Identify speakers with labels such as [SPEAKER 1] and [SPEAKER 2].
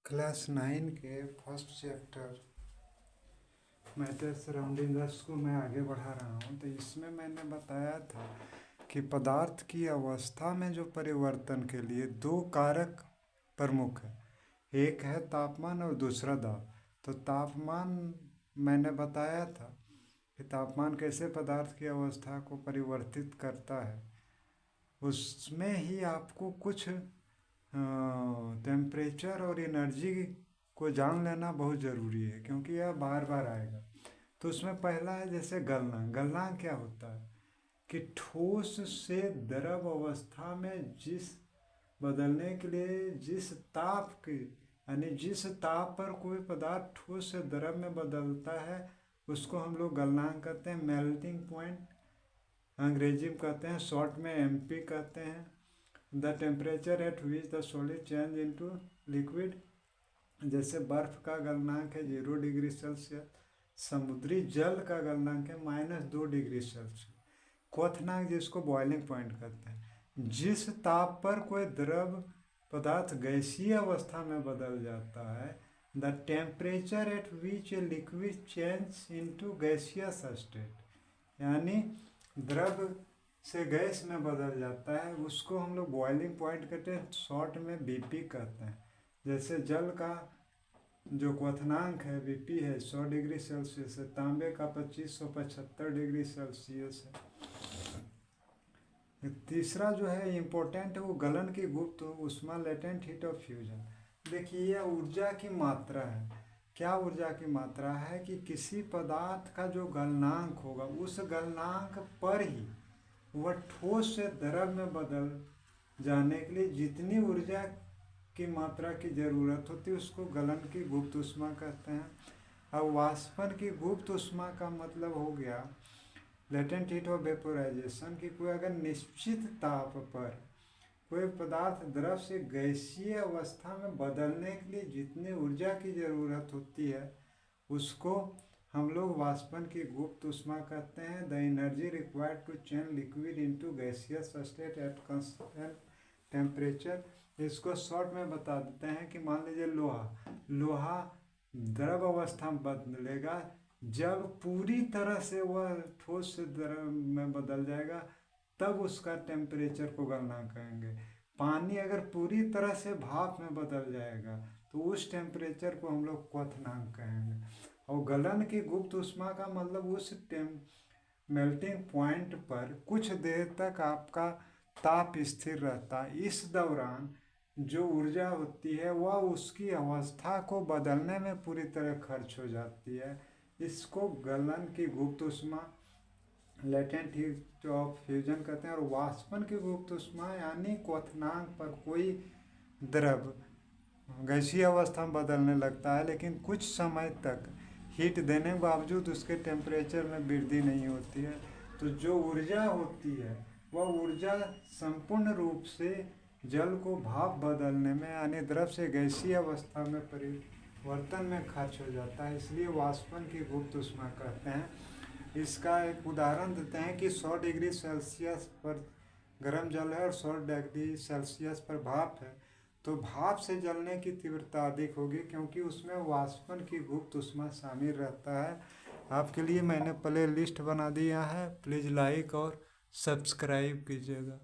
[SPEAKER 1] Class 9 के first chapter matter surrounding अस को मैं आगे बढ़ा रहा हूँ। तो इसमें मैंने बताया था कि पदार्थ की अवस्था में जो परिवर्तन के लिए दो कारक प्रमुख है, एक है तापमान और दूसरा दाब। तो तापमान मैंने बताया था कि तापमान कैसे पदार्थ की अवस्था को परिवर्तित करता है। उसमें ही आपको कुछ टेम्परेचर और एनर्जी को जान लेना बहुत ज़रूरी है, क्योंकि यह बार बार आएगा। तो उसमें पहला है जैसे गलनांक। गलनांक क्या होता है कि ठोस से द्रव अवस्था में जिस बदलने के लिए जिस ताप की यानी जिस ताप पर कोई पदार्थ ठोस से द्रव में बदलता है उसको हम लोग गलनांक कहते हैं। मेल्टिंग पॉइंट अंग्रेजी में कहते हैं, शॉर्ट में एमपी कहते हैं। The temperature at which the solid change into liquid. जैसे बर्फ का गलनांक है 0 डिग्री सेल्सियस, समुद्री जल का गलनांक है -2 डिग्री सेल्सियस। क्वथनांक जिसको बॉइलिंग पॉइंट कहते हैं, जिस ताप पर कोई द्रव पदार्थ गैसीय अवस्था में बदल जाता है। The temperature at which a liquid change into gaseous state, यानी द्रव से गैस में बदल जाता है, उसको हम लोग बॉइलिंग पॉइंट कहते हैं, शॉर्ट में बीपी कहते हैं। जैसे जल का जो क्वथनांक है बीपी है 100 डिग्री सेल्सियस है, तांबे का 2575 डिग्री सेल्सियस है। तीसरा जो है इम्पोर्टेंट है वो गलन की गुप्त ऊष्मा, लेटेंट हीट ऑफ फ्यूजन। देखिए यह ऊर्जा की मात्रा है। क्या ऊर्जा की मात्रा है कि किसी पदार्थ का जो गलनांक होगा उस गलनांक पर ही वह ठोस से द्रव में बदल जाने के लिए जितनी ऊर्जा की मात्रा की ज़रूरत होती है उसको गलन की गुप्त ऊष्मा कहते हैं। अब वाष्पन की गुप्त ऊष्मा का मतलब हो गया लेटेंट हीट ऑफ वेपोराइजेशन, कि कोई अगर निश्चित ताप पर कोई पदार्थ द्रव से गैसीय अवस्था में बदलने के लिए जितनी ऊर्जा की ज़रूरत होती है उसको हम लोग वाष्पन की गुप्त ऊष्मा कहते हैं। The energy required to change liquid into gaseous state at constant temperature. इसको शॉर्ट में बता देते हैं कि मान लीजिए लोहा द्रव अवस्था में बदलेगा, जब पूरी तरह से वह ठोस से द्रव में बदल जाएगा तब उसका टेम्परेचर को गलनांक कहेंगे। पानी अगर पूरी तरह से भाप में बदल जाएगा तो उस टेम्परेचर को हम लोग क्वथनांक कहेंगे। और गलन की गुप्त ऊष्मा का मतलब उस मेल्टिंग पॉइंट पर कुछ देर तक आपका ताप स्थिर रहता है। इस दौरान जो ऊर्जा होती है वह उसकी अवस्था को बदलने में पूरी तरह खर्च हो जाती है। इसको गलन की गुप्त ऊष्मा, लेटेंट हीट ऑफ फ्यूजन कहते हैं। और वाष्पन की गुप्त ऊष्मा यानी क्वथनांक पर कोई द्रव गैसीय अवस्था में बदलने लगता है लेकिन कुछ समय तक हीट देने के बावजूद उसके टेम्परेचर में वृद्धि नहीं होती है। तो जो ऊर्जा होती है वह ऊर्जा संपूर्ण रूप से जल को भाप बदलने में यानी द्रव से गैसीय अवस्था में परिवर्तन में खर्च हो जाता है, इसलिए वाष्पन की गुप्त ऊष्मा कहते हैं। इसका एक उदाहरण देते हैं कि 100 डिग्री सेल्सियस पर गर्म जल है और 100 डिग्री सेल्सियस पर भाप है, तो भाप से जलने की तीव्रता अधिक होगी क्योंकि उसमें वाष्पन की गुप्त ऊष्मा शामिल रहता है। आपके लिए मैंने प्ले लिस्ट बना दिया है, प्लीज़ लाइक और सब्सक्राइब कीजिएगा।